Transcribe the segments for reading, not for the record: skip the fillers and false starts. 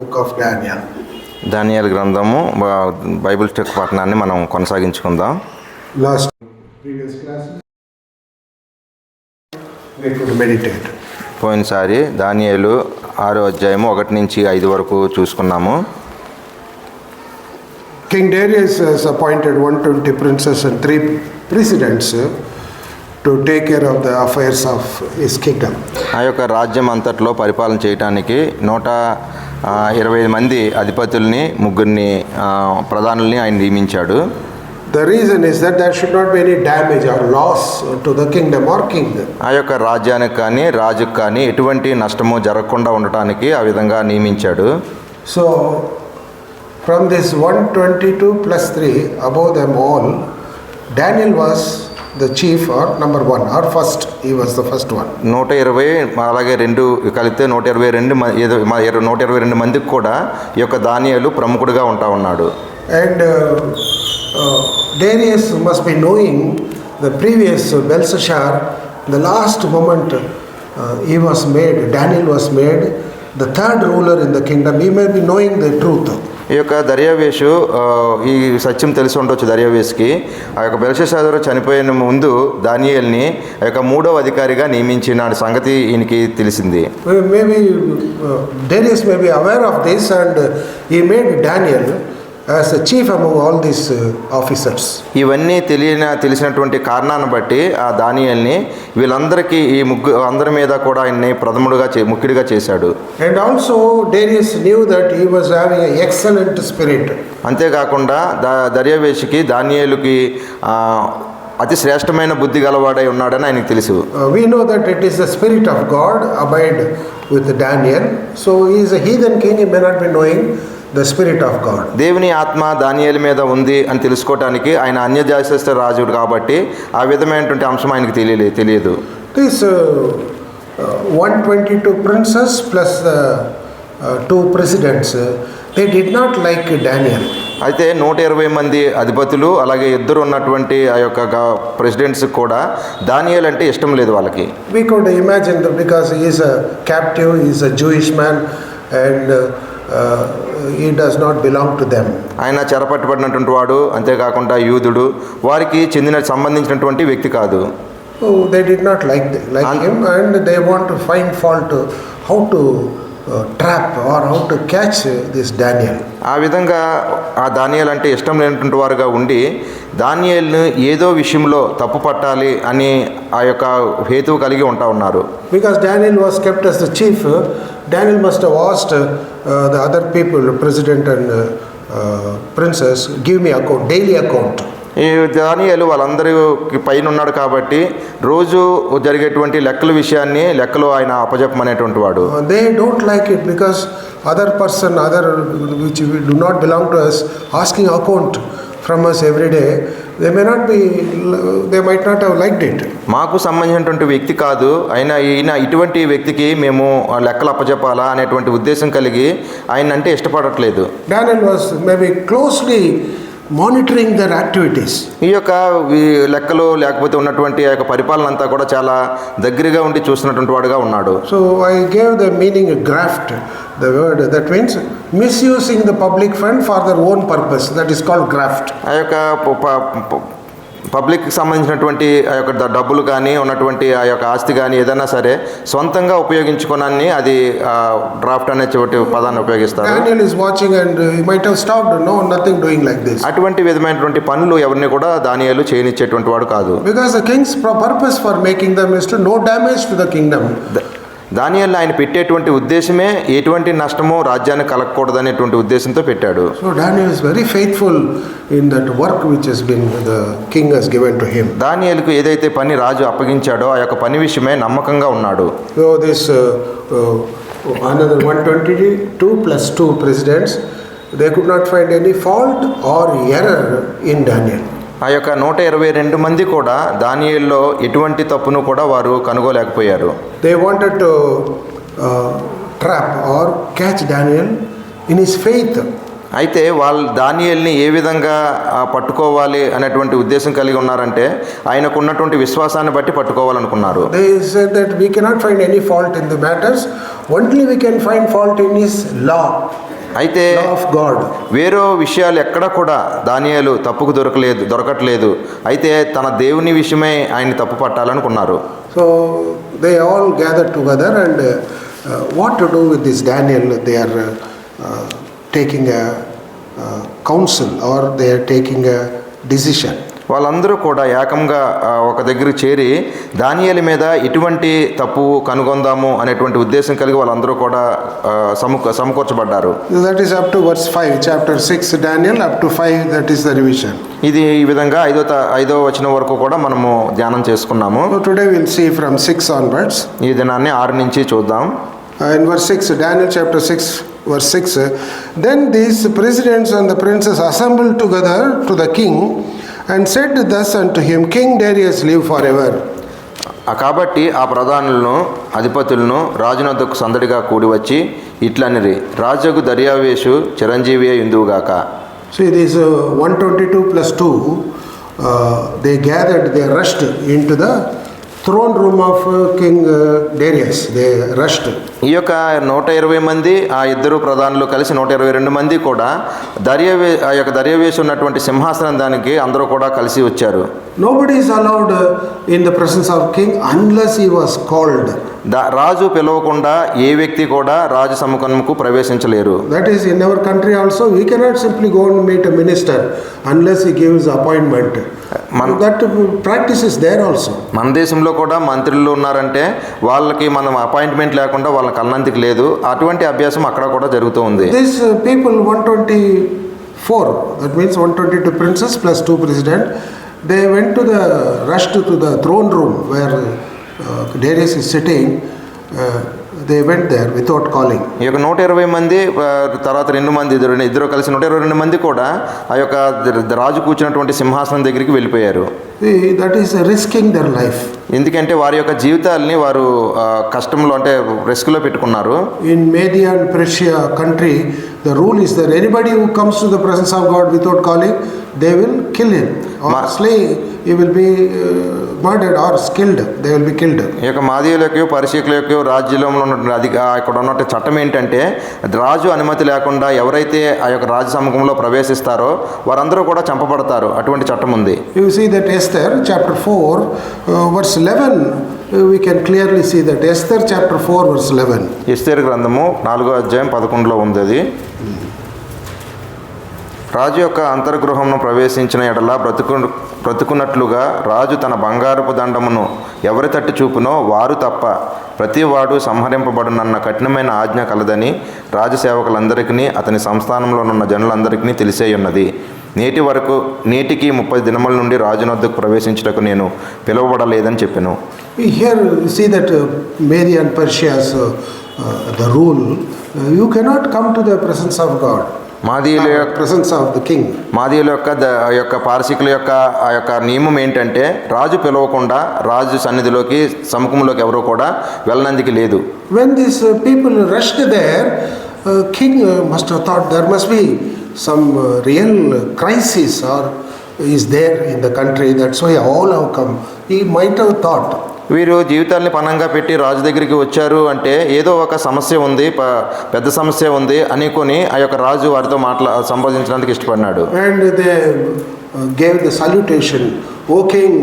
Book of Daniel. దానియేలు గ్రంథము Bible study పఠనాన్ని మనం కొనసాగించుకుందాం. Last previous class we could meditate. పోయినసారి దానియేలు 6వ అధ్యాయము 1 నుంచి 5 వరకు చూసుకున్నాము. King Darius has appointed 120 princes and 3 presidents to take care of the affairs of his kingdom. ఆ యొక్క రాజ్యం అంతట్లో పరిపాలన చేయడానికి 125 మంది అధిపతుల్ని, 3 ప్రధానుల్ని ఆయన నియమించాడు. The reason is that there should not be any damage or loss to the kingdom or king. ఆ యొక్క రాజ్యానికి కానీ రాజుకు కానీ ఎటువంటి నష్టము జరగకుండా ఉండటానికి ఆ విధంగా నియమించాడు. So from this 122 plus 3 above them all, Daniel was the chief or number 1 or first. He was the first one. 120 అలాగే 2 కలిపితే 122 మందికి కూడా ఈ యొక్క దానియేలు ప్రముఖుడిగా ఉన్నాడు. And Darius must be knowing the previous Belshazzar, the last moment he was made, Daniel was made the third ruler in the kingdom. He may be knowing the truth. ఈ యొక్క దర్యావేషు ఈ సత్యం తెలిసి ఉండొచ్చు దర్యావేష్కి. ఆ యొక్క బెల్షస్సాజరు చనిపోయిన ముందు దానియేలుని ఆ యొక్క 3వ అధికారిగా నియమించిన సంగతి ఈయనకి తెలిసింది. Maybe Darius may be aware of this and he made Daniel as a chief among all these officers. ఇవన్నీ తెలిసినటువంటి కారణాన్ని బట్టి ఆ దానియేలుని వీళ్ళందరికీ అందరి మీద కూడా ఆయన్ని ప్రథముడుగా ముఖ్యుడిగా చేశాడు. And also Darius knew that he was having an excellent spirit. అంతేకాకుండా దర్యావేషుకి దానియేలుకి అతి శ్రేష్టమైన బుద్ధి గలవాడై ఉన్నాడని ఆయనకు తెలుసు. We know that it is the spirit of God abide with Daniel. So he is a heathen king, he may not be knowing the spirit of God. దేవుని ఆత్మ దానియేలు మీద ఉంది అని తెలుసుకోవడానికి ఆయన అన్యజాతిస్థ రాజుడు కాబట్టి ఆ విధమైనటువంటి అంశం ఆయనకు తెలియదు. This 122 princes plus 2 presidents, they did not like Daniel. అయితే 120 మంది అధిపతులు అలాగే ఇద్దరు ఉన్నటువంటి ఆ యొక్క ప్రెసిడెంట్స్ కూడా దానియేలు అంటే ఇష్టం లేదు వాళ్ళకి. We could imagine that because he is a captive, he is a Jewish man and he does not belong to them. ఆయన చెరపట్టబడినటువంటి వాడు, అంతేకాకుండా యూదుడు, వారికి సంబంధించినటువంటి వ్యక్తి కాదు. They did not like him and they want to find fault how to trap or how to catch this Daniel. ఆ విధంగా ఆ దానియేలు అంటే ఇష్టం లేనటువంటి వారుగా ఉండి దానియేలును ఏదో విషయంలో తప్పు పట్టాలి అని ఆ యొక్క హేతువు కలిగి ఉన్నారు. Because Daniel was kept as the chief, Daniel must have asked the other people, president and princes, give me account, daily account. ఈ దానియేలు వాళ్ళందరికీ పైన ఉన్నాడు కాబట్టి రోజు జరిగేటువంటి లెక్కలు ఆయన అప్పజెప్పమనేటువంటి వాడు. They don't like it because other which do not belong to us asking account from us every day, they might not have liked it. మాకు సంబంధించినటువంటి వ్యక్తి కాదు, ఈయన ఇటువంటి వ్యక్తికి మేము లెక్కలు అప్పజెప్పాలా అనేటువంటి ఉద్దేశం కలిగి ఆయన అంటే ఇష్టపడట్లేదు. Daniel was maybe closely monitoring their activities. ఈ యొక్క లెక్కలు లేకపోతే ఉన్నటువంటి ఆ యొక్క పరిపాలన అంతా కూడా చాలా దగ్గరగా ఉండి చూస్తున్నటువంటి వాడుగా ఉన్నాడు. So I gave the meaning graft, the word that means misusing the public fund for their own purpose, that is called graft. ఆ యొక్క పబ్లిక్కి సంబంధించినటువంటి ఆ యొక్క డబ్బులు కానీ ఉన్నటువంటి ఆ యొక్క ఆస్తి కానీ ఏదైనా సరే సొంతంగా ఉపయోగించుకోనని అది డ్రాఫ్ట్ అనే పదాన్ని ఉపయోగిస్తారు. Daniel is watching and he might have stopped, nothing doing like this. అటువంటి విధమైనటువంటి పనులు ఎవరిని కూడా దానియేలు చేయనిచ్చేటువంటి వాడు కాదు. Because the king's purpose for making them is to no damage to the kingdom. దానియేలు ఆయన పెట్టేటువంటి ఉద్దేశమే ఎటువంటి నష్టమో రాజ్యానికి కలగకూడదనేటువంటి ఉద్దేశంతో పెట్టాడు. So Daniel is very faithful in that work which has been the king has given to him. దానియేలుకు ఏదైతే పని రాజు అప్పగించాడో ఆ యొక్క పని విషయమే నమ్మకంగా ఉన్నాడు. So this another 122 plus 2 presidents, they could not find any fault or error in Daniel. ఆ యొక్క 122 మంది కూడా దానియేలులో ఎటువంటి తప్పును కూడా వారు కనుగోలేకపోయారు. They wanted to trap or catch Daniel in his faith. అయితే వాళ్ళు దానియేలుని ఏ విధంగా పట్టుకోవాలి అనేటువంటి ఉద్దేశం కలిగి ఉన్నారంటే ఆయనకు ఉన్నటువంటి విశ్వాసాన్ని బట్టి పట్టుకోవాలనుకున్నారు. They said that we cannot find any fault in the matters, only we can find fault in his law. అయితే law of God. వేరే విషయాలు ఎక్కడ కూడా దానియేలు తప్పుకు దొరకట్లేదు. అయితే తన దేవుని విషయమై ఆయన తప్పు పట్టాలనుకున్నారు. So they all gathered together and what to do with this Daniel? They are taking a counsel or they are taking a decision. వాళ్ళందరూ కూడా ఏకంగా ఒక దగ్గర చేరి దానియేలు మీద ఇటువంటి తప్పు కనుగొందాము అనేటువంటి ఉద్దేశం కలిగి వాళ్ళందరూ కూడా సమకూర్చబడ్డారు. That is up to verse 5, chapter 6 Daniel up to 5, that is the revision. ఇది ఈ విధంగా 5వ వచనం వరకు కూడా మనము ధ్యానం చేసుకున్నాము. So today we'll see from 6 onwards. ఈ దినాన్ని 6 నుంచి చూద్దాం. In verse 6, Daniel chapter 6 verse 6, then these presidents and the princes assembled together to the king and said thus unto him, King Darius live forever. కాబట్టి ఆ ప్రధానులను అధిపతులను రాజునొద్దకు సందడిగా కూడి వచ్చి ఇట్లనిరి, రాజగు దర్యావేషు Chiranjeevi యుందువుగాక. See, this 122 plus 2, they gathered, they rushed into the throne room of King Darius. They rushed. ఈ యొక్క 120 మంది ఆ ఇద్దరు ప్రధానులు కలిసి 122 మంది కూడా ఆ యొక్క దర్యావేషు ఉన్నటువంటి సింహాసనం దానికి అందరూ కూడా కలిసి వచ్చారు. Nobody is allowed in the presence of king unless he was called. రాజు పిలవకుండా ఏ వ్యక్తి కూడా రాజు సముఖంకు ప్రవేశించలేరు. That is in our country also. We cannot simply go and meet a minister unless he gives appointment. That practice is there also. మన దేశంలో కూడా మంత్రులు ఉన్నారంటే వాళ్ళకి మనం అపాయింట్మెంట్ లేకుండా వాళ్ళకి అన్నందుకు లేదు. అటువంటి అభ్యాసం అక్కడ కూడా జరుగుతూ ఉంది. These people 124, that means 122 princes plus 2 president, they went to the rushed to the throne room where Darius is sitting. They went there without calling. ఈ యొక్క 120 మంది తర్వాత 2 మంది ఇద్దరు కలిసి 122 మంది కూడా ఆ యొక్క రాజు కూర్చున్నటువంటి సింహాసనం దగ్గరికి వెళ్ళిపోయారు. That is risking their life. ఎందుకంటే వారి యొక్క జీవితాలని వారు కష్టంలో అంటే రిస్క్లో పెట్టుకున్నారు. In Media and Persia country, the rule is that anybody who comes to the presence of God without calling, they will kill him or slay. He will be murdered or killed. They will be killed. ఈ యొక్క మాదీయులకు పర్షియకులకు రాజ్యంలో ఉన్నటువంటి ఇక్కడ ఉన్నటువంటి చట్టం ఏంటంటే రాజు అనుమతి లేకుండా ఎవరైతే ఆ యొక్క రాజ సముఖంలో ప్రవేశిస్తారో వారందరూ కూడా చంపబడతారు. అటువంటి చట్టం ఉంది. You see that Esther chapter 4 verse 11, we can clearly see that Esther chapter 4 verse 11. ఎస్తేరు గ్రంథము 4వ అధ్యాయం 11లో ఉంది అది. రాజు యొక్క అంతర్గృహమును ప్రవేశించిన ఎడల బ్రతుకున్నట్లుగా రాజు తన బంగారపు దండమును ఎవరి తట్టు చూపునో వారు తప్ప ప్రతివాడు సంహరింపబడునన్న కఠినమైన ఆజ్ఞ కలదని రాజసేవకులందరికీ అతని సంస్థానంలోనున్న జనులందరికీ తెలిసే ఉన్నది. నేటికి 30 దినముల నుండి రాజునొద్దకు ప్రవేశించుటకు నేను పిలువబడలేదని చెప్పెను. Here you see that Media and Persia's the rule, you cannot come to the presence of God. మాదీయుల presence of the king. మాదీయుల యొక్క పారసీకుల యొక్క ఆ యొక్క నియమం ఏంటంటే రాజు పిలవకుండా రాజు సన్నిధిలోకి సముఖంలోకి ఎవరు కూడా వెళ్ళనందుకు లేదు. When these people rushed there, king must have thought there must be some real crisis or is there in the country, that's why all have come. He might have thought. వీరు జీవితాల్ని పణంగా పెట్టి రాజు దగ్గరికి వచ్చారు అంటే ఏదో ఒక సమస్య ఉంది, పెద్ద సమస్య ఉంది అనుకొని ఆ యొక్క రాజు వారితో సంబోధించడానికి ఇష్టపడినాడు. And they gave the salutation, O King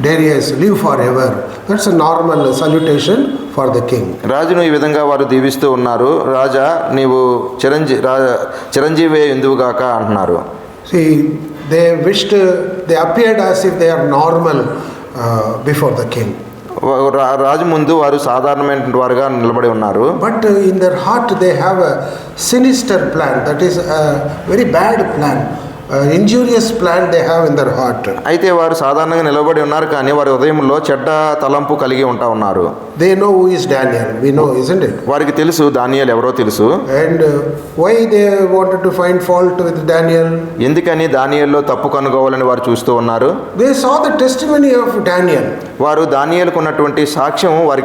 Darius live forever. That's a normal salutation for the king. రాజును ఈ విధంగా వారు దీవిస్తూ ఉన్నారు. రాజా నీవు చిరంజీవి యుందువుగాక అంటున్నారు. See, they wished, they appeared as if they are normal before the king. రాజు ముందు వారు సాధారణమైన వారుగా నిలబడి ఉన్నారు. But in their heart they have a sinister plan, that is a very bad plan, injurious plan they have in their heart. అయితే వారు సాధారణంగా నిలబడి ఉన్నారు కానీ వారి హృదయంలో చెడ్డ తలంపు కలిగి ఉన్నారు. They know who is Daniel, we know, isn't it? వారికి తెలుసు దానియేలు ఎవరో తెలుసు. And why they wanted to find fault with Daniel? ఎందుకని దానియేలులో తప్పు కనుగోవాలని వారు చూస్తూ ఉన్నారు. They saw the testimony of Daniel. వారు దానియేలుకు ఉన్నటువంటి సాక్ష్యం వారు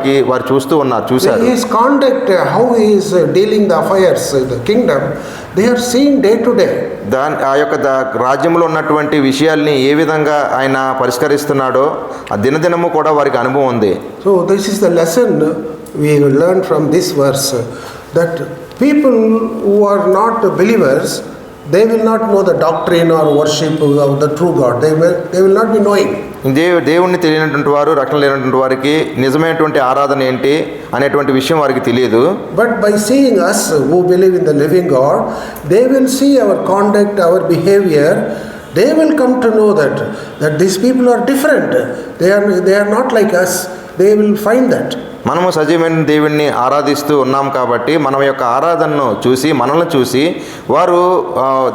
చూశారు. His conduct, how he is dealing the affairs of the kingdom, they are seeing day to day. ఆ యొక్క రాజ్యంలో ఉన్నటువంటి విషయాల్ని ఏ విధంగా ఆయన పరిష్కరిస్తున్నాడో ఆ దినదినము కూడా వారికి అనుభవం ఉంది. So this is the lesson we learn from this verse, that people who are not believers, they will not know the doctrine or worship of the true God. They will not be knowing. దేవుణ్ణి తెలియనటువంటి వారు, రక్షణ లేనటువంటి వారికి నిజమైనటువంటి ఆరాధన ఏంటి అనేటువంటి విషయం వారికి తెలియదు. But by seeing us who believe in the living God, they will see our conduct, our behavior. They will come to know that these people are different. They are not like us. They will find that. మనము సజీవమైన దేవుణ్ణి ఆరాధిస్తూ ఉన్నాం కాబట్టి మన యొక్క ఆరాధనను చూసి, మనల్ని చూసి వారు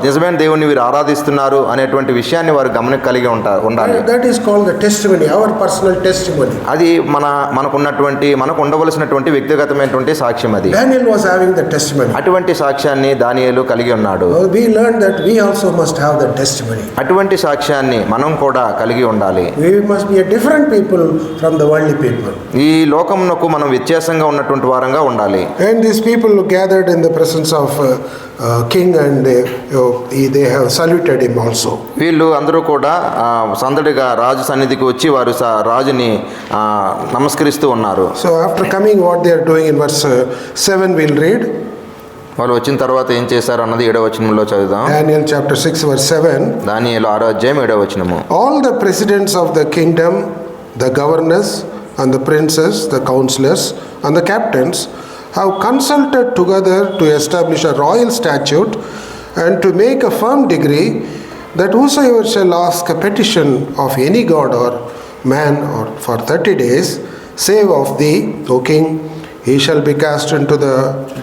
నిజమైన దేవుణ్ణి వీరు ఆరాధిస్తున్నారు అనేటువంటి విషయాన్ని వారు కలిగి ఉండాలి. That is called the testimony, our personal testimony. అది మనకు ఉండవలసినటువంటి వ్యక్తిగతమైనటువంటి సాక్ష్యం. అది Daniel was having the testimony. అటువంటి సాక్ష్యాన్ని దానియేలు కలిగి ఉన్నాడు. We learned that we also must have the testimony. అటువంటి సాక్ష్యాన్ని మనం కూడా కలిగి ఉండాలి. We must be a different people from the worldly people. ఈ లోకమునకు మనం వ్యత్యాసంగా ఉన్నటువంటి వారంగా ఉండాలి. And these people gathered in the presence of king and they have saluted him also. వీళ్ళు అందరూ కూడా సందడిగా రాజు సన్నిధికి వచ్చి వారు రాజుని నమస్కరిస్తూ ఉన్నారు. So after coming, what they are doing in verse 7 we'll read. వాళ్ళు వచ్చిన తర్వాత ఏం చేశారు అన్నది 7వ వచనంలో చదువుదాం. Daniel chapter 6 verse 7. దానియేలు 6వ అధ్యాయం 7వ వచనము. All the presidents of the kingdom, the governors and the princes, the counselors and the captains have consulted together to establish a royal statute and to make a firm decree that whosoever shall ask a petition of any god or man or for 30 days, save of thee, O king, he shall be cast into the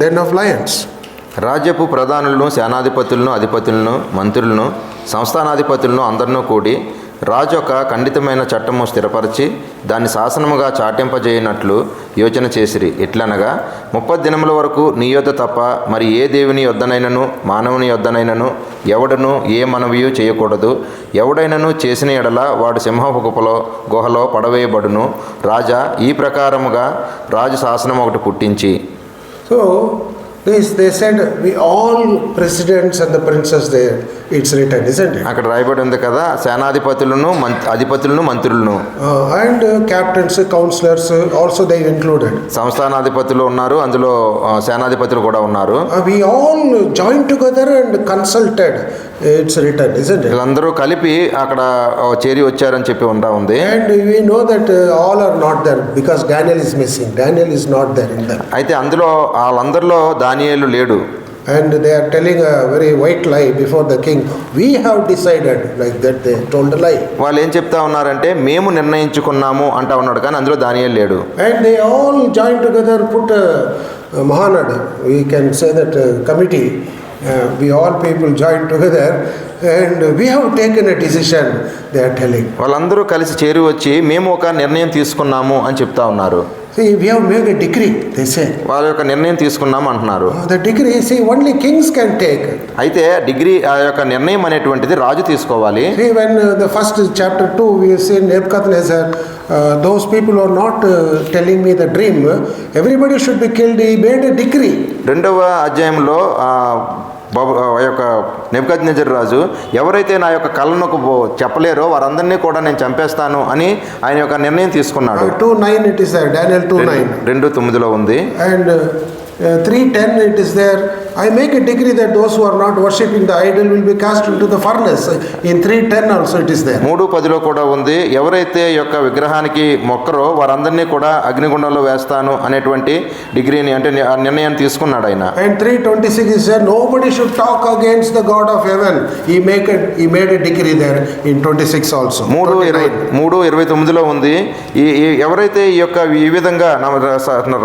den of lions. రాజ్యపు ప్రధానులను, సేనాధిపతులను, అధిపతులను, మంత్రులను, సంస్థానాధిపతులను అందరినూ కూడి రాజు ఒక ఖండితమైన చట్టము స్థిరపరిచి దాన్ని శాసనముగా చాటింపజేయనట్లు యోచన చేసిరి. ఎట్లనగా 30 దినముల వరకు నీ యొద్ద తప్ప మరి ఏ దేవుని యొద్దనైనను మానవుని యొద్దనైనను ఎవడను ఏ మనవియు చేయకూడదు. ఎవడైనను చేసిన ఎడల వాడు సింహపు గుహలో పడవేయబడును. రాజా ఈ ప్రకారముగా రాజు శాసనం ఒకటి పుట్టించి. So they said we all presidents and the princes there, it's written, isn't it? అక్కడ రాయబడి ఉంది కదా, సేనాధిపతులను, అధిపతులను, మంత్రులను and captains, counselors also they included. సంస్థానాధిపతులు ఉన్నారు, అందులో సేనాధిపతులు కూడా ఉన్నారు. We all joined together and consulted, it's written, isn't it? వీళ్ళందరూ కలిపి అక్కడ చేరి వచ్చారని చెప్పి ఉంది. And we know that all are not there because Daniel is missing. Daniel is not there in them. అయితే అందులో వాళ్ళందరిలో దానియేలు లేడు. And they are telling a very white lie before the king. We have decided, like that they told a lie. వాళ్ళు ఏం చెప్తా ఉన్నారంటే మేము నిర్ణయించుకున్నాము అంటా ఉన్నాడు, కానీ అందులో దానియేలు లేడు. And they all joined together, put a Mahanad, we can say that committee. We all people joined together and we have taken a decision, they are telling. వాళ్ళందరూ కలిసి చేరి వచ్చి మేము ఒక నిర్ణయం తీసుకున్నాము అని చెప్తా ఉన్నారు. See, we have made a decree, they say. వాళ్ళ యొక్క నిర్ణయం తీసుకున్నాము అంటున్నారు. The decree, see, only kings can take. అయితే ఆ యొక్క నిర్ణయం అనేటువంటిది రాజు తీసుకోవాలి. See, when the first chapter 2 we have seen Nebuchadnezzar, those people are not telling me the dream, everybody should be killed. He made a decree. 2వ అధ్యాయంలో యొక్క Nebuchadnezzar రాజు ఎవరైతే నా యొక్క కళ్ళను చెప్పలేరో వారందరినీ కూడా నేను చంపేస్తాను అని ఆయన యొక్క నిర్ణయం తీసుకున్నాడు. 2:9 it is there, Daniel 2:9. 2:9 ఉంది. And 3:10 it is there. I make a decree that those who are not worshipping the idol will be cast into the furnace. In 3:10 also it is there. 3:10 కూడా ఉంది. ఎవరైతే యొక్క విగ్రహానికి మొక్కరో వారందరినీ కూడా అగ్నిగుండంలో వేస్తాను అనేటువంటి డిగ్రీని అంటే నిర్ణయాన్ని తీసుకున్నాడు ఆయన. And 3:26 is there, nobody should talk against the God of heaven. He made a decree there in 26 also. 3:29 ఉంది. ఎవరైతే ఈ యొక్క ఈ విధంగా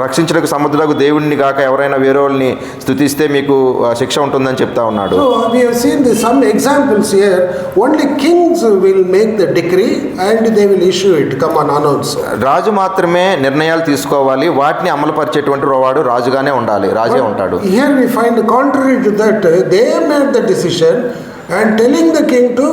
రక్షించడానికి సముద్రులకు దేవుడిని గాక ఎవరైనా వేరే వాళ్ళని స్తుతిస్తే మీకు శిక్ష ఉంటుందని చెప్తా ఉన్నాడు. So we have seen some examples here. Only kings will make the decree and they will issue it, come on, announce. రాజు మాత్రమే నిర్ణయాలు తీసుకోవాలి, వాటిని అమలు పరిచేటువంటి వాడు రాజుగానే ఉండాలి, రాజే ఉంటాడు. Here we find contrary to that, they made the decision and telling the king to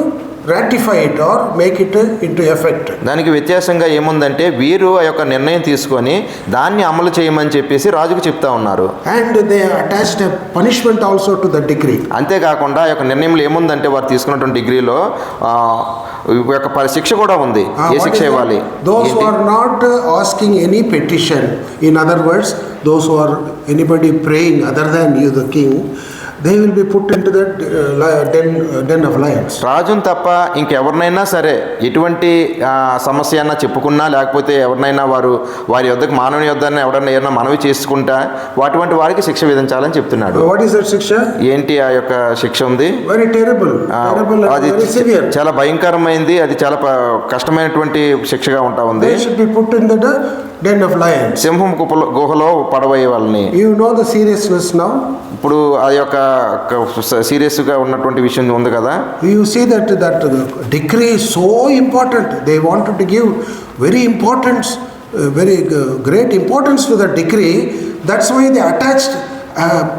ratify it or make it into effect. దానికి వ్యత్యాసంగా ఏముందంటే వీరు ఆ యొక్క నిర్ణయం తీసుకొని దాన్ని అమలు చేయమని చెప్పేసి రాజుకు చెప్తా ఉన్నారు. And they attached a punishment also to the decree. అంతేకాకుండా ఆ యొక్క నిర్ణయంలో ఏముందంటే వారు తీసుకున్నటువంటి డిగ్రీలో ఒక శిక్ష కూడా ఉంది. ఏ శిక్ష ఇవ్వాలి? Those who are not asking any petition, in other words, those who are anybody praying other than you, the king, they will be put into the den of lions. రాజును తప్ప ఇంకెవరినైనా సరే ఎటువంటి సమస్య అన్నా చెప్పుకున్నా లేకపోతే ఎవరినైనా వారి యొద్దకు మానవుని యొద్దన్న ఎవరన్నా ఏమన్నా మనవి చేసుకుంటా అటువంటి వారికి శిక్ష విధించాలని చెప్తున్నాడు. What is that శిక్ష? ఏంటి ఆ యొక్క శిక్ష ఉంది? Very terrible. అది Very severe. చాలా భయంకరమైంది, అది చాలా కష్టమైనటువంటి శిక్షగా ఉంటా ఉంది. They should be put in the den of lions. సింహం గుహలో పడవేయ వాళ్ళని. You know the seriousness now? ఇప్పుడు ఆ యొక్క సీరియస్గా ఉన్నటువంటి విషయం ఉంది కదా. You see that decree is so important. They wanted to give very great importance to the decree. That's why they attached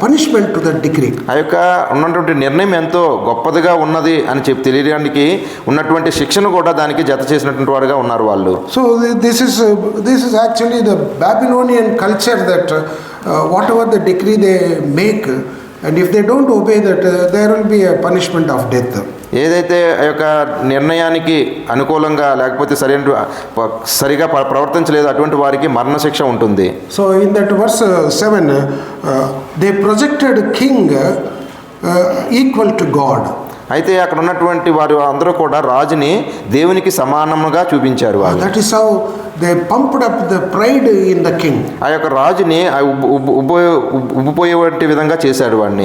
punishment to the decree. ఆ యొక్క ఉన్నటువంటి నిర్ణయం ఎంతో గొప్పదిగా ఉన్నది అని చెప్పి తెలియడానికి ఉన్నటువంటి శిక్షను కూడా దానికి జత చేసినటువంటి వారుగా ఉన్నారు వాళ్ళు. So this is actually the Babylonian culture that whatever the decree they make, and if they don't obey that, there will be a punishment of death. ఏదైతే ఆ యొక్క నిర్ణయానికి అనుకూలంగా లేకపోతే సరిగా ప్రవర్తించలేదు అటువంటి వారికి మరణశిక్ష ఉంటుంది. So in that verse 7, they projected king equal to God. అయితే అక్కడ ఉన్నటువంటి వారు అందరూ కూడా రాజుని దేవునికి సమానముగా చూపించారు. That is how they pumped up the pride in the king. ఆ యొక్క రాజుని ఉబ్బుపోయేటువంటి విధంగా చేశాడు వాడిని.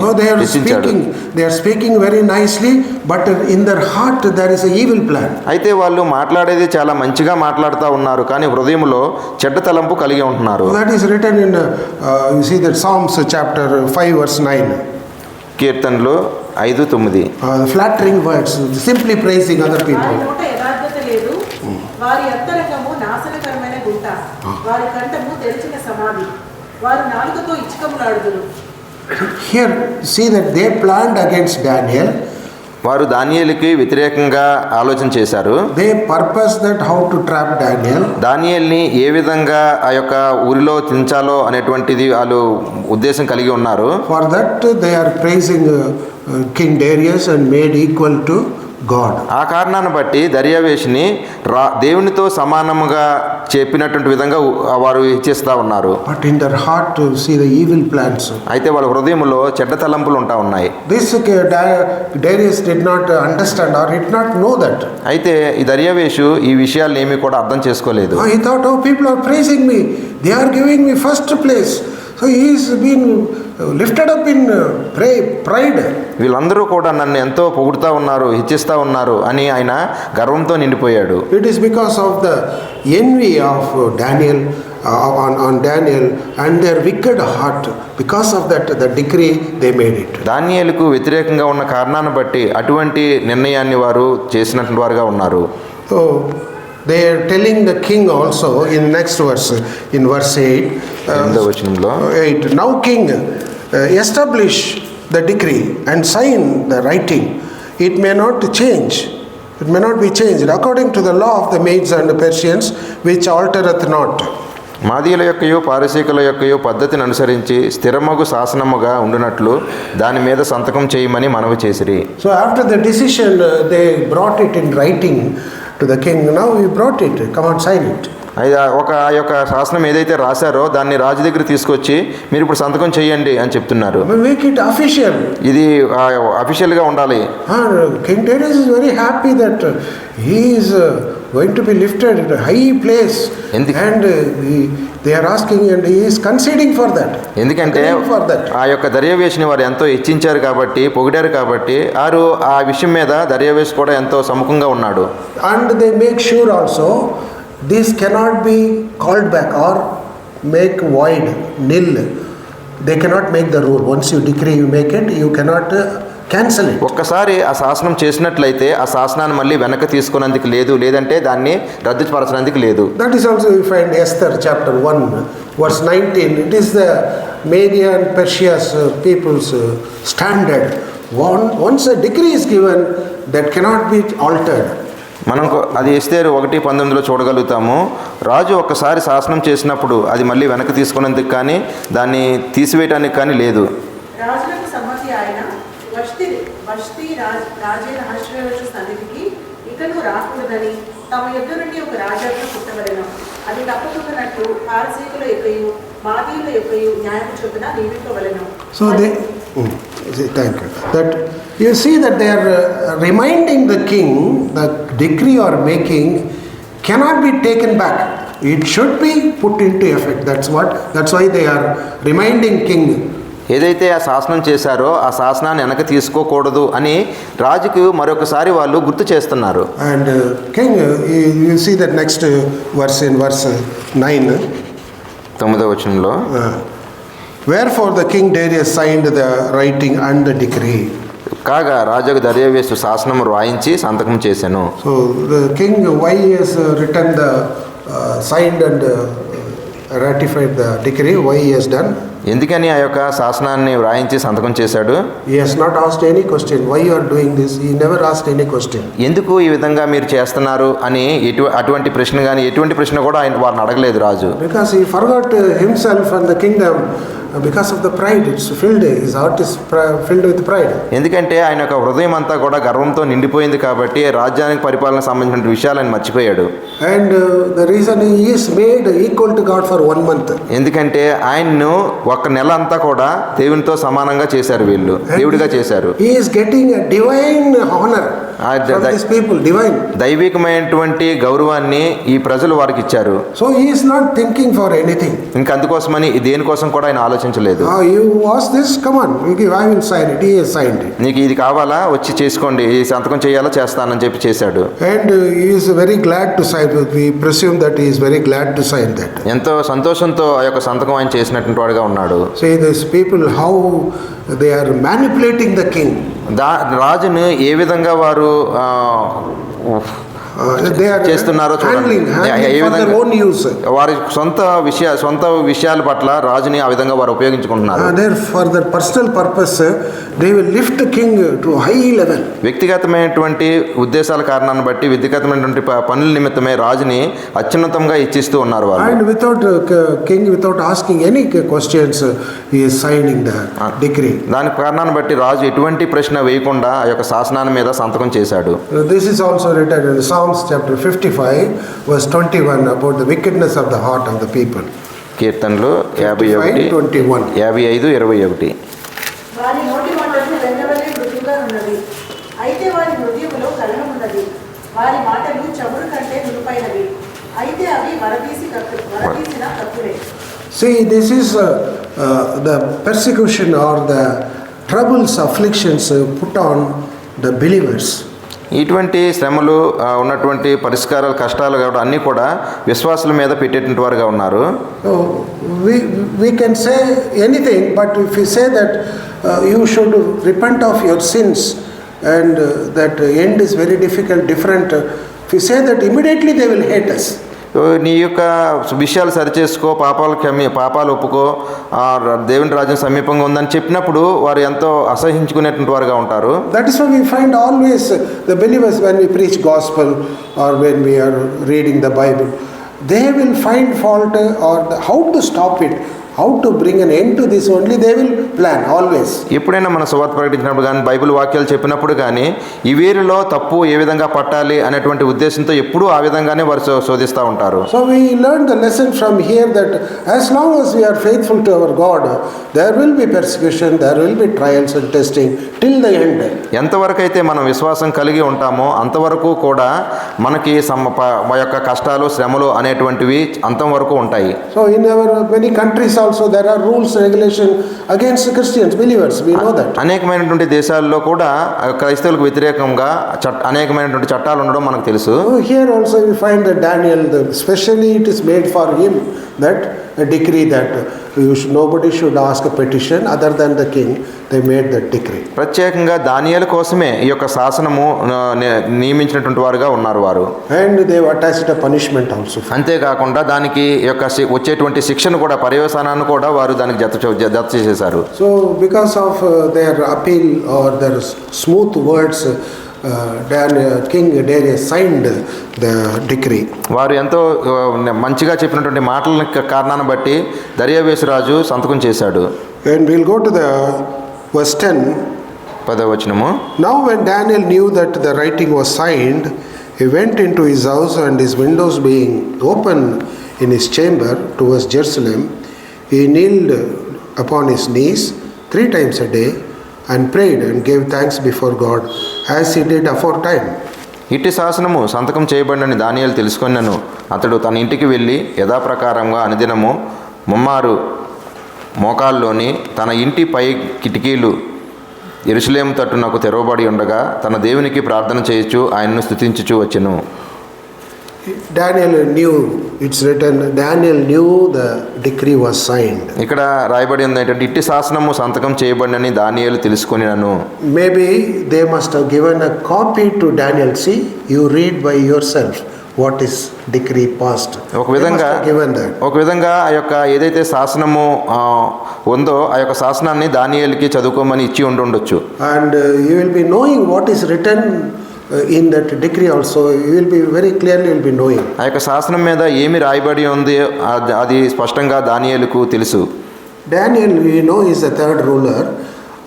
They are speaking very nicely, but in their heart there is an evil plan. అయితే వాళ్ళు మాట్లాడేది చాలా మంచిగా మాట్లాడుతూ ఉన్నారు, కానీ హృదయంలో చెడ్డ తలంపు కలిగి ఉంటున్నారు. That is written in you see that Psalms chapter 5 verse 9. కీర్తనలు 5:9. Flattering words, simply praising other people. వారి అంతరంగము నాశనకరమైన గుంట, వారి కంఠము తెరిచిన సమాధి, వారు నాలుకతో ఇచ్చకములాడుదురు. Here see that they planned against Daniel. వారు దానియేలుకి వ్యతిరేకంగా ఆలోచన చేశారు. They purposed that how to trap Daniel. దానియేలుని ఏ విధంగా ఆ యొక్క ఊరిలో తించాలో అనేటువంటిది వాళ్ళు ఉద్దేశం కలిగి ఉన్నారు. For that they are praising King Darius and made equal to God. ఆ కారణాన్ని బట్టి దర్యావేషుని దేవునితో సమానముగా చెప్పినటువంటి విధంగా వారు ఇచ్చేస్తా ఉన్నారు. But in their heart to see the evil plans. అయితే వాళ్ళ హృదయంలో చెడ్డ తలంపులు ఉంటా ఉన్నాయి. This Darius did not understand or did not know that. అయితే ఈ దర్యావేషు ఈ విషయాలను ఏమీ కూడా అర్థం చేసుకోలేదు. He thought, oh, people are praising me, they are giving me first place, so he is been lifted up in pride. వీళ్ళందరూ కూడా నన్ను ఎంతో పొగుడుతూ ఉన్నారు, హెచ్చిస్తూ ఉన్నారు అని ఆయన గర్వంతో నిండిపోయాడు. It is because of the envy of Daniel on Daniel and their wicked heart. Because of that, the decree they made it. దానియేలుకు వ్యతిరేకంగా ఉన్న కారణాన్ని బట్టి అటువంటి నిర్ణయాన్ని వారు చేసినటువంటి వారుగా ఉన్నారు. So they are telling the king also in next verse, in verse 8. 8. Now king, establish the decree and sign the writing. It may not change. It may not be changed according to the law of the Medes and the Persians, which altereth not. మాదీయుల యొక్కయు పారసీకుల యొక్కయు పద్ధతిని అనుసరించి స్థిరమగు శాసనముగా ఉండునట్లు దాని మీద సంతకం చేయమని మనవి చేసిరి. So after the decision they brought it in writing to the king. Now we brought it, come on, sign it. ఆ యొక్క శాసనం ఏదైతే రాశారో దాన్ని రాజు దగ్గర తీసుకొచ్చి మీరు ఇప్పుడు సంతకం చేయండి అని చెప్తున్నారు. Make it official. ఇది అఫీషియల్గా ఉండాలి. King Darius is very happy that he is going to be lifted at a high place, and they are asking and he is conceding for that. ఎందుకంటే ఆ యొక్క దర్యావేషుని వారు ఎంతో హెచ్చించారు కాబట్టి, పొగిడారు కాబట్టి ఆ విషయం మీద దర్యావేషు కూడా ఎంతో సముఖంగా ఉన్నాడు. And they make sure also this cannot be called back or make void, nil. They cannot make the rule. Once you decree, you make it, you cannot cancel it. ఒక్కసారి ఆ శాసనం చేసినట్లయితే ఆ శాసనాన్ని మళ్ళీ వెనక్కి తీసుకునేందుకు లేదు, లేదంటే దాన్ని రద్దుపరచడానికి లేదు. That is also we find Esther chapter 1 verse 19. It is the Media and Persia's people's standard. Once a decree is given, that cannot be altered. మనం అది ఎస్తేరు 1:19 చూడగలుగుతాము. రాజు ఒక్కసారి శాసనం చేసినప్పుడు అది మళ్ళీ వెనక్కి తీసుకునేందుకు కానీ దాన్ని తీసివేయడానికి కానీ లేదు. రాజులకు సమ్మతి ఆయన వష్తి రాజైన అహష్వేరోషు సన్నిధికి ఇకను రాకూడదని తమ యుద్ధ నుండి ఒక రాజాజ్ఞ పుట్టవలెను. అది తప్పకున్నట్లు పారసీకుల యొక్కయు మాదీయుల యొక్కయు న్యాయము చొప్పున నియమింపవలెను. So they, thank you. That you see that they are reminding the king the decree or making cannot be taken back. It should be put into effect. That's why they are reminding king. ఏదైతే ఆ శాసనం చేశారో ఆ శాసనాన్ని వెనక తీసుకోకూడదు అని రాజుకు మరొకసారి వాళ్ళు గుర్తు చేస్తున్నారు. And king, you see that next verse in verse 9. 9వ వచనంలో Wherefore the king Darius signed the writing and the decree. కాగా రాజుకు దర్యావేషు శాసనం రాయించి సంతకం చేశాను. So the king, why he has written the signed and ratified the decree, why he has done? ఎందుకని ఆ యొక్క శాసనాన్ని వ్రాయించి సంతకం చేశాడు? He has not asked any question. Why you are doing this? He never asked any question. ఎందుకు ఈ విధంగా మీరు చేస్తున్నారు అని అటువంటి ప్రశ్న కానీ ఎటువంటి ప్రశ్న కూడా ఆయన వారిని అడగలేదు రాజు. Because he forgot himself and the kingdom because of the pride. It's filled. His heart is filled with pride. ఎందుకంటే ఆయన యొక్క హృదయం అంతా కూడా గర్వంతో నిండిపోయింది కాబట్టి రాజ్యానికి పరిపాలన సంబంధించిన విషయాలను మర్చిపోయాడు. And the reason he is made equal to God for 1 month. ఎందుకంటే ఆయన్ను ఒక నెల అంతా కూడా దేవునితో సమానంగా చేశారు, వీళ్ళు దేవుడిగా చేశారు. He is getting a divine honor from these people, divine. దైవికమైనటువంటి గౌరవాన్ని ఈ ప్రజలు వారికి ఇచ్చారు. So he is not thinking for anything. ఇంకా అందుకోసమని దేనికోసం కూడా ఆయన ఆలోచించలేదు. You ask this, come on, I will sign it. He has signed it. నీకు ఇది కావాలా, వచ్చి చేసుకోండి, ఈ సంతకం చేయాలా, చేస్తానని చెప్పి చేశాడు. And he is very glad to sign. We presume that he is very glad to sign that. ఎంతో సంతోషంతో ఆ యొక్క సంతకం ఆయన చేసినటువంటి వాడుగా ఉన్నాడు. See these people, how they are manipulating the king. రాజును ఏ విధంగా వారు they are చేస్తున్నారో చూడండి. ఏ విధంగా వారి సొంత విషయాల పట్ల రాజుని ఆ విధంగా వారు ఉపయోగించుకుంటున్నారు. For their personal purpose they will lift the king to high level. వ్యక్తిగతమైనటువంటి ఉద్దేశాల కారణాన్ని బట్టి వ్యక్తిగతమైనటువంటి పనుల నిమిత్తమే రాజుని అత్యున్నతంగా ఇచ్చిస్తూ ఉన్నారు వాళ్ళు. And without asking any questions he is signing the decree. దాని కారణాన్ని బట్టి రాజు ఎటువంటి ప్రశ్న వేయకుండా ఆ యొక్క శాసనాన్ని మీద సంతకం చేశాడు. This is also written in Psalms chapter 55 verse 21 about the wickedness of the heart of the people. కీర్తనలు 55:21. వారి నోటి మాటలు వెన్నవలే మృదువుగా ఉన్నది, అయితే వారి హృదయములో కలహం ఉన్నది. వారి మాటలు చమురు కంటే నునుపైనవి, అయితే అవి వరదీసిన కత్తులే. See, this is the persecution or the troubles, afflictions put on the believers. ఇటువంటి శ్రమలు ఉన్నటువంటి పరిష్కారాలు, కష్టాలు కాబట్టి అన్నీ కూడా విశ్వాసుల మీద పెట్టేటువంటి వారుగా ఉన్నారు. We can say anything, but if we say that you should repent of your sins and that end is very different, if we say that, immediately they will hate us. నీ యొక్క విషయాలు సరిచేసుకో, పాపాలు ఒప్పుకో, దేవుని రాజ్యం సమీపంగా ఉందని చెప్పినప్పుడు వారు ఎంతో అసహించుకునేటువంటి వారుగా ఉంటారు. That is why we find always the believers, when we preach gospel or when we are reading the Bible, they will find fault or how to stop it, how to bring an end to this, only they will plan always. ఎప్పుడైనా మన సువార్త ప్రకటించినప్పుడు కానీ Bible వాక్యాలు చెప్పినప్పుడు కానీ ఈ వీరిలో తప్పు ఏ విధంగా పట్టాలి అనేటువంటి ఉద్దేశంతో ఎప్పుడూ ఆ విధంగానే వారు శోధిస్తూ ఉంటారు. So we learn the lesson from here that as long as we are faithful to our God, there will be persecution, there will be trials and testing till the end. ఎంతవరకు అయితే మనం విశ్వాసం కలిగి ఉంటామో అంతవరకు కూడా మనకి మా యొక్క కష్టాలు, శ్రమలు అనేటువంటివి అంతం వరకు ఉంటాయి. So in our many countries also there are rules, regulation against Christians, believers, we know that. అనేకమైనటువంటి దేశాల్లో కూడా క్రైస్తవులకు వ్యతిరేకంగా అనేకమైనటువంటి చట్టాలు ఉండడం మనకు తెలుసు. Here also we find that Daniel, especially it is made for him that a decree that nobody should ask a petition other than the king. They made that decree. ప్రత్యేకంగా దానియేలు కోసమే ఈ యొక్క శాసనము నియమించినటువంటి వారుగా ఉన్నారు వారు. And they have attached a punishment also. అంతేకాకుండా దానికి యొక్క వచ్చేటువంటి శిక్షను కూడా, పర్యవసానాన్ని కూడా వారు దానికి జత చేసేశారు. So because of their appeal or their smooth words, King Darius signed the decree. వారు ఎంతో మంచిగా చెప్పినటువంటి మాటల కారణాన్ని బట్టి దర్యావేషు రాజు సంతకం చేశాడు. And we'll go to the verse 10. 10వ వచనము. Now when Daniel knew that the writing was signed, he went into his house, and his windows being open in his chamber towards Jerusalem, he kneeled upon his knees 3 times a day and prayed and gave thanks before God as he did aforetime. ఇట్టి శాసనము సంతకం చేయబడినని దానియేలు తెలుసుకొనెను. అతడు తన ఇంటికి వెళ్ళి యథాప్రకారంగా అనుదినము ముమ్మారు మోకాల్లోని తన ఇంటి పై కిటికీలు యెరూషలేము తట్టునకు తెరవబడి ఉండగా తన దేవునికి ప్రార్థన చేయుచు ఆయన్ను స్తుతించుచు వచ్చెను. Daniel knew, it's written, Daniel knew the decree was signed. ఇక్కడ రాయబడి ఉంది ఏంటంటే ఇట్టి శాసనము సంతకం చేయబడినని దానియేలు తెలుసుకొనినను. Maybe they must have given a copy to Daniel. See, you read by yourself what is decree passed. ఒక విధంగా They must have given that. ఒక విధంగా ఆ యొక్క ఏదైతే శాసనము ఉందో ఆ యొక్క శాసనాన్ని దానియేలుకి చదువుకోమని ఇచ్చి ఉండొచ్చు. And you will be knowing what is written in that decree also. You will be very clearly will be knowing. ఆ యొక్క శాసనం మీద ఏమి రాయబడి ఉంది అది స్పష్టంగా దానియేలుకు తెలుసు. Daniel, we know, is the third ruler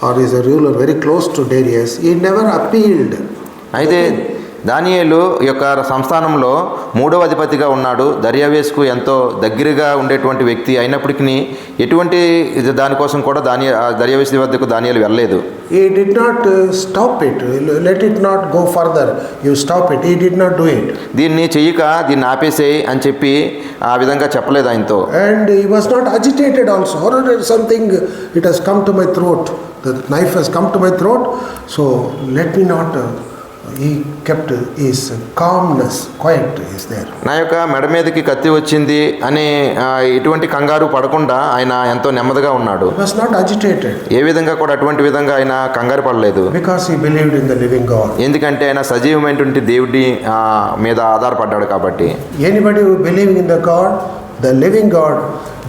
or is a ruler very close to Darius. He never appealed. అయితే దానియేలు యొక్క సంస్థానంలో 3వ అధిపతిగా ఉన్నాడు. దర్యావేసుకు ఎంతో దగ్గరగా ఉండేటువంటి వ్యక్తి అయినప్పటికీ ఎటువంటి దానికోసం కూడా దర్యావేసు వద్దకు దానియేలు వెళ్ళలేదు. He did not stop it. Let it not go further. You stop it. He did not do it. దీన్ని చెయ్యక దీన్ని ఆపేసేయి అని చెప్పి ఆ విధంగా చెప్పలేదు ఆయనతో. And he was not agitated also. Or something, it has come to my throat. The knife has come to my throat. So let me not. He kept his calmness, quiet is there. నా యొక్క మెడ మీదకి కత్తి వచ్చింది అని ఎటువంటి కంగారు పడకుండా ఆయన ఎంతో నెమ్మదిగా ఉన్నాడు. He was not agitated. ఏ విధంగా కూడా అటువంటి విధంగా ఆయన కంగారు పడలేదు. Because he believed in the living God. ఎందుకంటే ఆయన సజీవమైనటువంటి దేవుడి మీద ఆధారపడ్డాడు కాబట్టి. Anybody who believes in the God, the living God,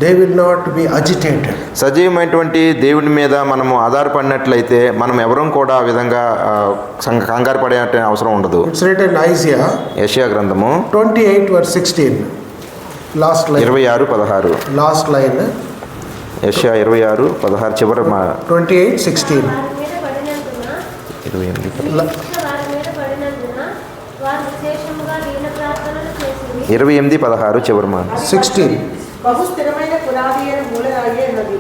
they will not be agitated. సజీవమైనటువంటి దేవుడి మీద మనము ఆధారపడినట్లయితే మనం ఎవరం కూడా ఆ విధంగా కంగారు పడే అవసరం ఉండదు. It's written Isaiah యెషయా గ్రంథము 28 verse 16. Last line. 26:16. Last line. యెషయా 26:16 చివరి 28:16. 28:16 చివరి మాట. 16. బహు స్థిరమైన పునాది అయిన మూలరాయి ఉన్నది.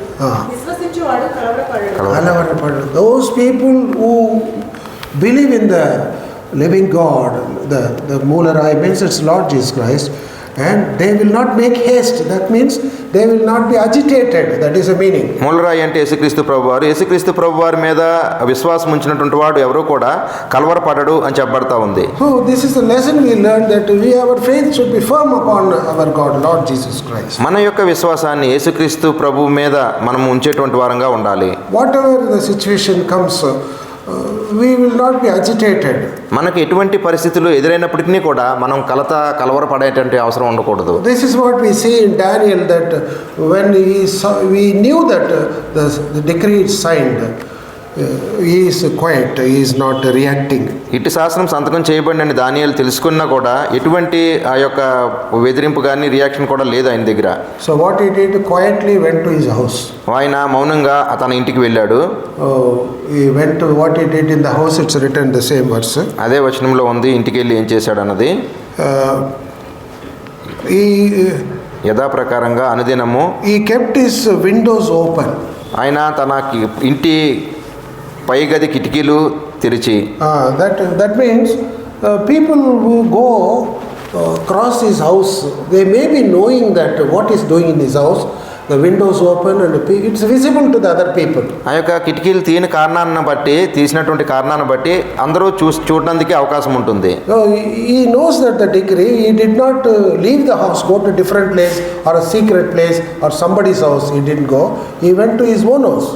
విశ్వసించువాడు కలవరపడడు. Those people who believe in the living God, the Moola means it's Lord Jesus Christ, and they will not make haste. That means they will not be agitated. That is the meaning. మూలరాయి అంటే యేసుక్రీస్తు ప్రభువారు. యేసుక్రీస్తు ప్రభువారి మీద విశ్వాసం ఉంచినటువంటి వాడు ఎవరో కూడా కలవరపడడు అని చెప్పబడతా ఉంది. So this is the lesson we learned, that our faith should be firm upon our God, Lord Jesus Christ. మన యొక్క విశ్వాసాన్ని యేసుక్రీస్తు ప్రభువు మీద మనం ఉంచేటువంటి వారంగా ఉండాలి. Whatever the situation comes, we will not be agitated. మనకు ఎటువంటి పరిస్థితులు ఎదురైనప్పటికీ కూడా మనం కలవరపడేటువంటి అవసరం ఉండకూడదు. This is what we see in Daniel, that when we knew that the decree is signed, he is quiet, he is not reacting. ఇటు శాసనం సంతకం చేయబడినని దానియేలు తెలుసుకున్నా కూడా ఎటువంటి ఆ యొక్క వెదిరింపు కానీ రియాక్షన్ కూడా లేదు ఆయన దగ్గర. So what he did, quietly went to his house. ఆయన మౌనంగా తన ఇంటికి వెళ్ళాడు. He went to what he did in the house. It's written the same verse. అదే వచనంలో ఉంది ఇంటికి వెళ్ళి ఏం చేశాడు అన్నది. యథాప్రకారంగా అనుదినము he kept his windows open. ఆయన తన ఇంటి పై గది కిటికీలు తెరిచి, that means people who go cross his house, they may be knowing that what is doing in his house. The windows open and it's visible to the other people. ఆ యొక్క కిటికీలు తీసినటువంటి కారణాన్ని బట్టి అందరూ చూడడానికి అవకాశం ఉంటుంది. So he knows that the decree, he did not leave the house, go to different place or a secret place or somebody's house. He didn't go. He went to his own house.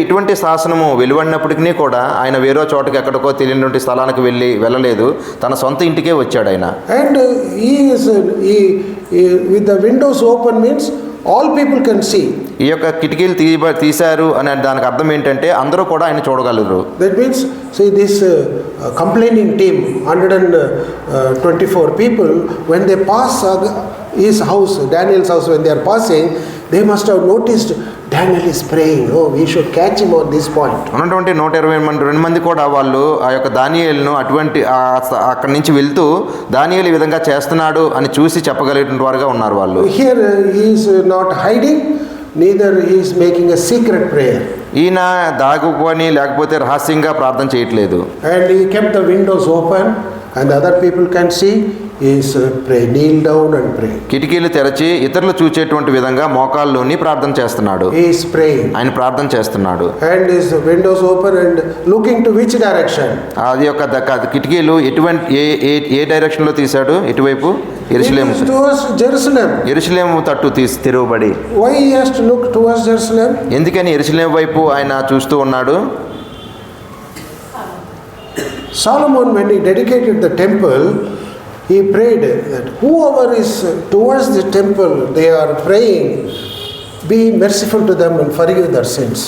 ఇటువంటి శాసనము వెలువడినప్పటికీ కూడా ఆయన వేరే చోటకి ఎక్కడికో తెలియనటువంటి స్థలానికి వెళ్ళలేదు. తన సొంత ఇంటికే వచ్చాడు ఆయన. And he with the windows open means all people can see. ఈ యొక్క కిటికీలు తీశారు అనే దానికి అర్థం ఏంటంటే అందరూ కూడా ఆయన చూడగలరు. That means, see, this complaining team, 124 people, when they pass his house, Daniel's house, when they are passing, they must have noticed Daniel is praying. Oh, we should catch him on this point. ఉన్నటువంటి 122 మంది కూడా వాళ్ళు ఆ యొక్క దానియేలును అక్కడి నుంచి వెళ్తూ దానియేలు ఈ విధంగా చేస్తున్నాడు అని చూసి చెప్పగలిగినటువంటి వారుగా ఉన్నారు వాళ్ళు. Here he is not hiding. neither he is making a secret prayer. ఈయన దాగుకొని లేకపోతే రహస్యంగా ప్రార్థన చేయట్లేదు. And he kept the windows open and other people can see. He is pray, kneel down and pray. కిటికీలు తెరచి ఇతరులు చూచేటువంటి విధంగా మోకాల్లోని ప్రార్థన చేస్తున్నాడు. He is praying. ఆయన ప్రార్థన చేస్తున్నాడు. And his windows open and looking to which direction? అది యొక్క కిటికీలు ఎటువంటి ఏ డైరెక్షన్లో తీశాడు? ఎటువైపు? యెరూషలేము. It is towards Jerusalem. యెరూషలేము తట్టు తెరవబడి. Why he has to look towards Jerusalem? ఎందుకని యెరూషలేము వైపు ఆయన చూస్తూ ఉన్నాడు? Solomon, when he dedicated the temple, he prayed that whoever is towards the temple, they are praying, be merciful to them and forgive their sins.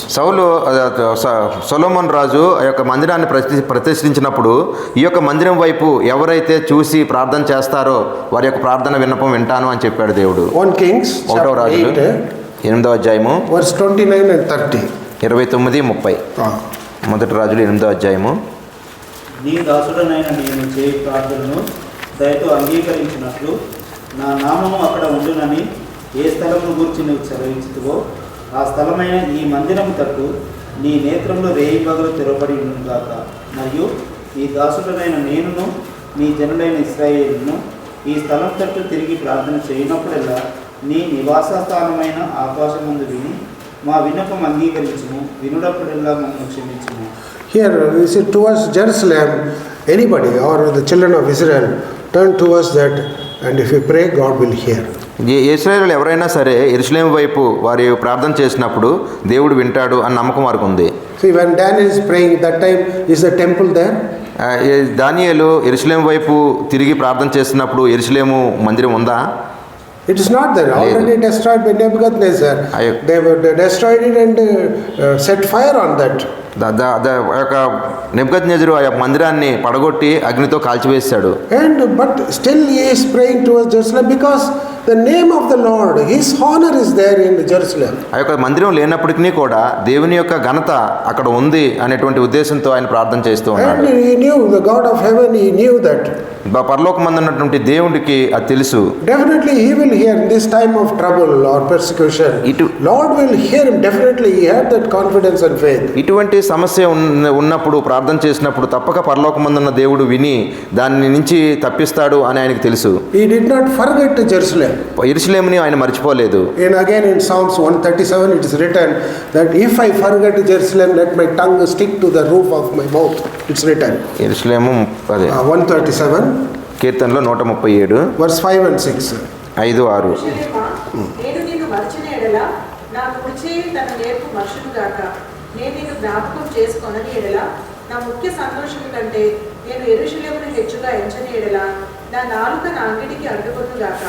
Solomon రాజు ఆ యొక్క మందిరాన్ని ప్రతిష్ఠించినప్పుడు ఈ యొక్క మందిరం వైపు ఎవరైతే చూసి ప్రార్థన చేస్తారో వారి యొక్క ప్రార్థన విన్నపం వింటాను అని చెప్పాడు దేవుడు. 1 Kings ఒకటో రాజులు 8వ అధ్యాయము verse 29 and 30. 29-30. మొదటి రాజులు 8వ అధ్యాయము. నీ దాసుడనైన నేను చేయి ప్రార్థనను దయతో అంగీకరించినట్లు నా నామము అక్కడ ఉండునని ఏ స్థలమును గూర్చి నువ్వు సెలవించుతువో ఆ స్థలమైన ఈ మందిరము తట్టు నీ నేత్రంలో రేయి పగలు తెరవబడి ఉండుగాక. మరియు ఈ దాసుడనైన నేనును నీ జనులైన ఇశ్రాయేలును ఈ స్థలం తట్టు తిరిగి ప్రార్థన చేయనప్పుడల్లా నీ నివాస స్థానమైన ఆకాశమందు విని మా విన్నపం అంగీకరించుము, వినుడప్పుడల్లా మమ్మల్ని క్షమించుము. Here we see towards Jerusalem, anybody or the children of Israel turn towards that, and if you pray, God will hear. ఇశ్రాయేలు ఎవరైనా సరే యెరూషలేము వైపు వారి ప్రార్థన చేసినప్పుడు దేవుడు వింటాడు అని నమ్మకం వారికి ఉంది. See, when Daniel is praying, that time is the temple there? దానియేలు యెరూషలేము వైపు తిరిగి ప్రార్థన చేసినప్పుడు యెరూషలేము మందిరం ఉందా? It is not there. Already destroyed by Nebuchadnezzar. They destroyed it and set fire on that. నెబుకద్నెజరు ఆ మందిరాన్ని పడగొట్టి అగ్నితో కాల్చివేశాడు. And but still he is praying towards Jerusalem because the name of the Lord, his honor is there in Jerusalem. ఆ యొక్క మందిరం లేనప్పటికీ కూడా దేవుని యొక్క ఘనత అక్కడ ఉంది అనేటువంటి ఉద్దేశంతో ఆయన ప్రార్థన చేస్తూ ఉన్నాడు. And he knew, the God of heaven, he knew that. పరలోకమందు ఉన్నటువంటి దేవుడికి అది తెలుసు. Definitely he will hear in this time of trouble or persecution. Lord will hear him. Definitely he had that confidence and faith. ఇటువంటి సమస్య ఉన్నప్పుడు ప్రార్థన చేసినప్పుడు తప్పక పరలోకమందున్న దేవుడు విని దాని నుంచి తప్పిస్తాడు అని ఆయనకు తెలుసు. He did not forget Jerusalem. యెరూషలేముని ఆయన మర్చిపోలేదు. And again in Psalms 137 it is written that if I forget Jerusalem, let my tongue stick to the roof of my mouth. It's written. యెరూషలేము 137 కీర్తనలో 137 verse 5 and 6. 5-6. నేను నిన్ను మర్చిన ఎడల నా కుడిచే తన నేర్పు మర్చునుగాక. నేను నిన్ను జ్ఞాపకం చేసుకొనని ఎడల నా ముఖ్య సంతోషము కంటే నేను యెరూషలేమును హెచ్చుగా ఎంచని ఎడల నా నాలుక నా అంగిటికి అడ్డుకొనుగాక.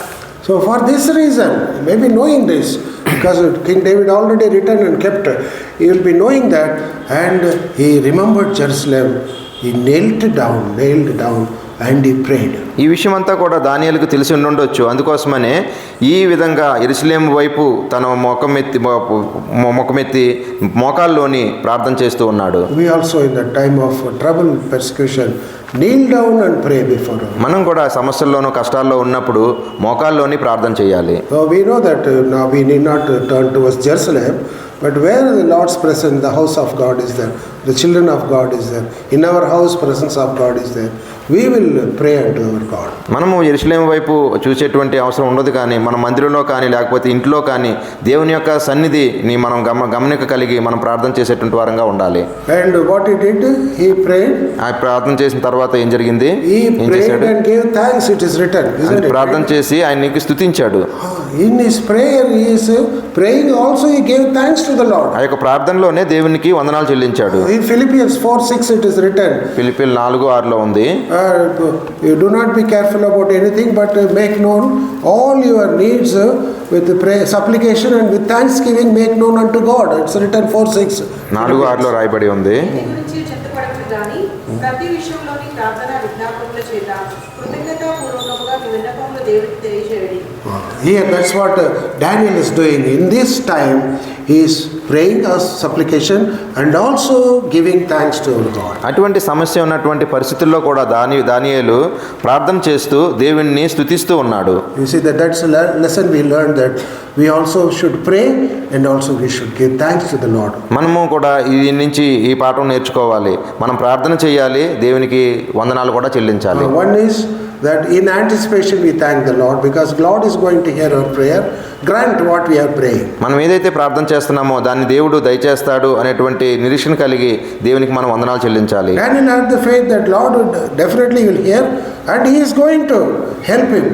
So for this reason, maybe knowing this, because King David already written and kept, he will be knowing that, and he remembered Jerusalem, he nailed down and he prayed. ఈ విషయం అంతా కూడా దానియేలుకు తెలిసి ఉండొచ్చు. అందుకోసమనే ఈ విధంగా యెరూషలేము వైపు తన ముఖమెత్తి మోకాల్లోని ప్రార్థన చేస్తూ ఉన్నాడు. We also in the time of trouble, persecution, kneel down and pray before him. మనం కూడా సమస్యల్లోనూ కష్టాల్లో ఉన్నప్పుడు మోకాల్లోని ప్రార్థన చేయాలి. So we know that now we need not turn towards Jerusalem, but where the Lord's presence, the house of God is there, the children of God is there, in our house presence of God is there, we will pray unto our God. మనము యెరూషలేము వైపు చూసేటువంటి అవసరం ఉండదు, కానీ మన మందిరంలో కానీ లేకపోతే ఇంట్లో కానీ దేవుని యొక్క సన్నిధిని మనం గమనిక కలిగి మనం ప్రార్థన చేసేటువంటి వారంగా ఉండాలి. And what he did, he prayed. ఆ ప్రార్థన చేసిన తర్వాత ఏం జరిగింది? He prayed and gave thanks, it is written, isn't it? ప్రార్థన చేసి ఆయనకి స్తుతించాడు. In his prayer he is praying also, he gave thanks to the Lord. ఆ యొక్క ప్రార్థనలోనే దేవునికి వందనాలు చెల్లించాడు. In Philippians 4:6 it is written. ఫిలిప్పీయులు 4:6 ఉంది. You do not be careful about anything, but make known all your needs with prayer, supplication and with thanksgiving make known unto God. It's written 4:6. 4:6 రాయబడి ఉంది. దేని గురించి చింతపడకుడు గాని ప్రతి విషయంలోని ప్రార్థన విజ్ఞాపనముల చేత కృతజ్ఞతాపూర్వకముగా మీ విన్నపములు దేవునికి తెలియజేయండి. Here that's what Daniel is doing. In this time he is praying as supplication and also giving thanks to our God. అటువంటి సమస్య ఉన్నటువంటి పరిస్థితుల్లో కూడా దానియేలు ప్రార్థన చేస్తూ దేవుణ్ణి స్తుతిస్తూ ఉన్నాడు. You see that's a lesson we learned that we also should pray and also we should give thanks to the Lord. మనము కూడా ఈ నుంచి ఈ పాఠం నేర్చుకోవాలి. మనం ప్రార్థన చేయాలి, దేవునికి వందనాలు కూడా చెల్లించాలి. One is that in anticipation we thank the Lord because God is going to hear our prayer, grant what we are praying. మనం ఏదైతే ప్రార్థన చేస్తున్నామో దాన్ని దేవుడు దయచేస్తాడు అనేటువంటి నిరీక్షణ కలిగి దేవునికి మనం వందనాలు చెల్లించాలి. Daniel had the faith that Lord would definitely will hear and he is going to help him.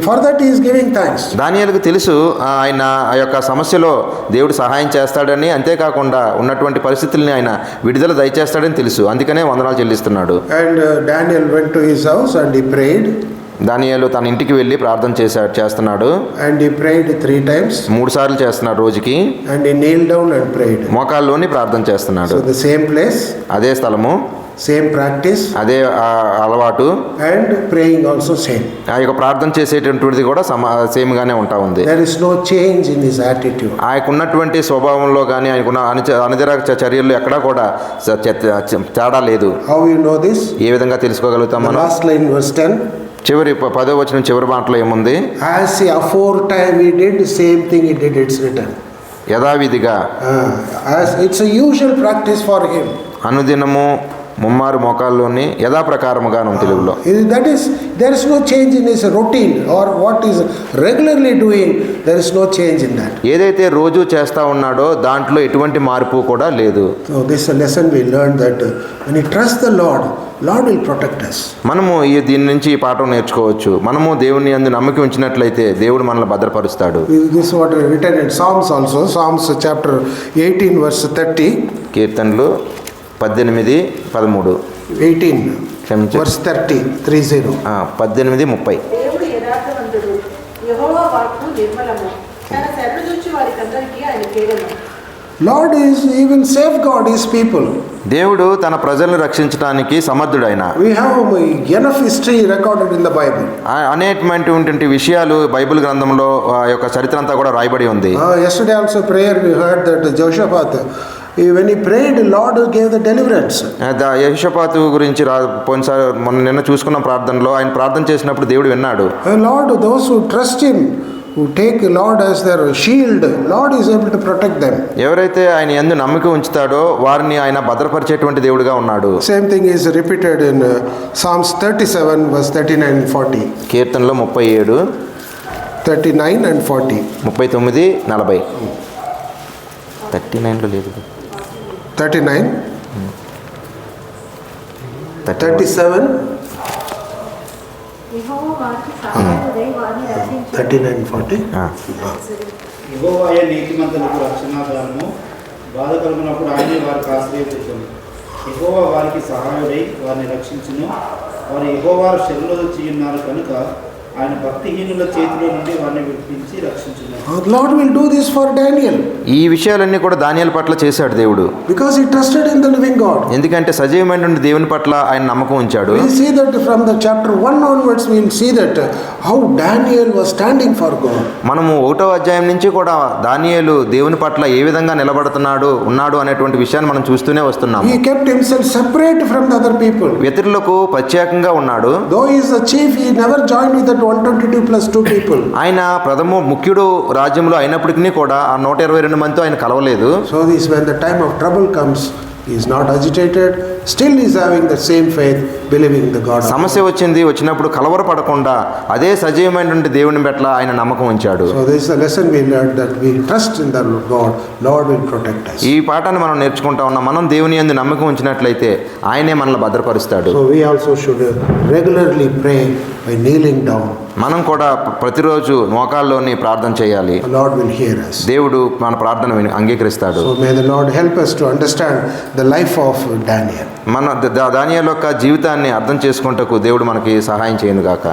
For that he is giving thanks. దానియేలుకు తెలుసు ఆయన ఆ యొక్క సమస్యలో దేవుడు సహాయం చేస్తాడని, అంతేకాకుండా ఉన్నటువంటి పరిస్థితుల్ని ఆయన విడుదల దయచేస్తాడని తెలుసు, అందుకనే వందనాలు చెల్లిస్తున్నాడు. And Daniel went to his house and he prayed. దానియేలు తన ఇంటికి వెళ్ళి ప్రార్థన చేస్తున్నాడు. And he prayed 3 times. 3 సార్లు చేస్తున్నాడు రోజుకి. And he kneeled down and prayed. మోకాల్లోని ప్రార్థన చేస్తున్నాడు. So the same place, అదే స్థలము, same practice, అదే అలవాటు, and praying also same. ఆ యొక్క ప్రార్థన చేసేటువంటిది కూడా సేమ్ గానే ఉంటా ఉంది. There is no change in his attitude. ఆయనకున్నటువంటి స్వభావంలో కానీ ఆయనకున్న అనుదిన చర్యల్లో ఎక్కడా కూడా తేడా లేదు. How you know this? ఏ విధంగా తెలుసుకోగలుగుతాం The మనం? last line verse 10. చివరి 10వ వచనం చివరి మాటలో ఏముంది? As he aforetime he did, same thing he did, it's written. యథావిధిగా, As it's a usual practice for him. అనుదినము ముమ్మారు మోకాల్లోని యథాప్రకారముగా తెలుగులో. That is, there is no change in his routine or what is regularly doing, there is no change in that. ఏదైతే రోజు చేస్తా ఉన్నాడో దాంట్లో ఎటువంటి మార్పు కూడా లేదు. So this is a lesson we learned that when we trust the Lord, Lord will protect us. మనము దీని నుంచి ఈ పాఠం నేర్చుకోవచ్చు. మనము దేవుని యందు నమ్మకం ఉంచినట్లయితే దేవుడు మనల్ని భద్రపరుస్తాడు. This is what is written in Psalms also. Psalms chapter 18 verse 30. కీర్తనలు 18:13. 18 క్షమించండి. verse 30. 30. 18:30. దేవుడు యథార్థవంతుడు, యెహోవా వాక్కు నిర్మలము, తన శరణు చూచి వారికందరికీ ఆయన కేడము. Lord is, he will safeguard his people. దేవుడు తన ప్రజలను రక్షించడానికి సమర్థుడైన. We have enough history recorded in the Bible. అనేకమైనటువంటి విషయాలు బైబిల్ గ్రంథంలో ఆ యొక్క చరిత్ర అంతా కూడా రాయబడి ఉంది. Yesterday also prayer we heard that Jehoshaphat, when he prayed, Lord gave the deliverance. యెహోషాపాతు గురించి పోయినసారి నిన్న చూసుకున్న ప్రార్థనలో ఆయన ప్రార్థన చేసినప్పుడు దేవుడు విన్నాడు. Lord, those who trust him, who take Lord as their shield, Lord is able to protect them. ఎవరైతే ఆయన యందు నమ్మకం ఉంచుతాడో వారిని ఆయన భద్రపరిచేటువంటి దేవుడుగా ఉన్నాడు. Same thing is repeated in Psalms 37 verse 39 and 40. కీర్తనలో 37, 39 and 40. 39, 40. 39లో లేదు. 39, 37, యెహోవా వారికి సహాయుడై వారిని రక్షించును. 39 and 40. యెహోవాయే నీతిమంతులకు రక్షణాధారము, బాధకలుగునప్పుడు ఆయనే వారికి ఆశ్రయపుచ్చును. యెహోవా వారికి సహాయుడై వారిని రక్షించును. వారు యెహోవా శరణులు చేయున్నారు కనుక ఆయన భక్తిహీనుల చేతిలో నుండి వారిని విడిపించి రక్షించును. Lord will do this for Daniel ఈ విషయాలన్నీ కూడా దానియేలు పట్ల చేశాడు దేవుడు. because he trusted in the living God. ఎందుకంటే సజీవమైన దేవుని పట్ల ఆయన నమ్మకం ఉంచాడు. We see that from the chapter 1 onwards we will see that how Daniel was standing for God. మనము 1వ అధ్యాయం నుంచి కూడా దానియేలు దేవుని పట్ల ఏ విధంగా ఉన్నాడు అనేటువంటి విషయాన్ని మనం చూస్తూనే వస్తున్నాము. He kept himself separate from the other people. ఇతరులకు ప్రత్యేకంగా ఉన్నాడు. Though he is the chief, he never joined with the 122 plus 2 people. ఆయన ముఖ్యుడు రాజ్యంలో అయినప్పటికీ కూడా ఆ 122 మందితో ఆయన కలవలేదు. So this, when the time of trouble comes, he is not agitated, still he is having the same faith, believing in the God. సమస్య వచ్చినప్పుడు కలవరపడకుండా అదే సజీవమైనటువంటి దేవుని పట్ల ఆయన నమ్మకం ఉంచాడు. So this is a lesson we learned, that we trust in the God, Lord will protect us. ఈ పాఠాన్ని మనం నేర్చుకుంటా ఉన్నాం. మనం దేవుని యందు నమ్మకం ఉంచినట్లయితే ఆయనే మనల్ని భద్రపరుస్తాడు. So we also should regularly pray by kneeling down. మనం కూడా ప్రతిరోజు మోకాల్లోని ప్రార్థన చేయాలి. The Lord will hear us. దేవుడు మన ప్రార్థన అంగీకరిస్తాడు. So may the Lord help us to understand the life of Daniel. మన దానియేలు యొక్క జీవితాన్ని అర్థం చేసుకుంటకు దేవుడు మనకి సహాయం చేయను గాక.